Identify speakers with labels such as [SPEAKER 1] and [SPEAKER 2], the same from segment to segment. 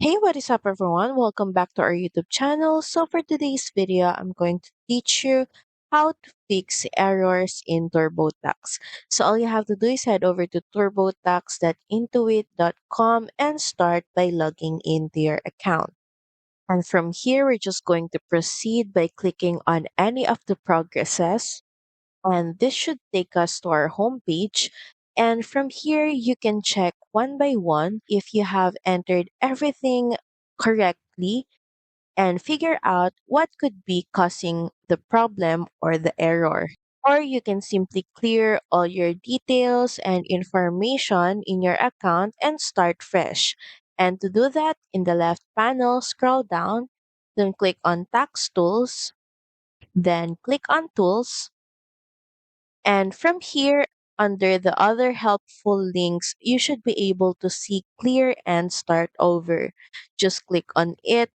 [SPEAKER 1] Hey, what is up everyone? Welcome back to our YouTube channel. So for today's video, I'm going to teach you how to fix errors in Turbotax. So all you have to do is head over to turbotax.intuit.com and start by logging into your account. And from here, we're just going to proceed by clicking on any of the progresses, and this should take us to our homepage. And from here, you can check one by one if you have entered everything correctly and figure out what could be causing the problem or the error. Or you can simply clear all your details and information in your account and start fresh. And to do that, in the left panel, scroll down, then click on Tax Tools, then click on Tools. And from here, under the other helpful links, you should be able to see clear and start over. Just click on it.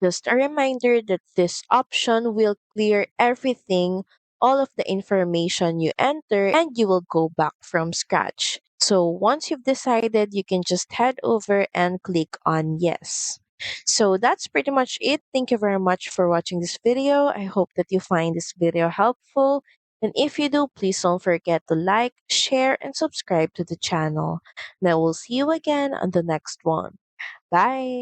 [SPEAKER 1] Just a reminder that this option will clear everything, all of the information you enter, and you will go back from scratch. So once you've decided, you can just head over and click on yes. So that's pretty much it. Thank you very much for watching this video. I hope that you find this video helpful. And if you do, please don't forget to like, share, and subscribe to the channel. And I will see you again on the next one. Bye.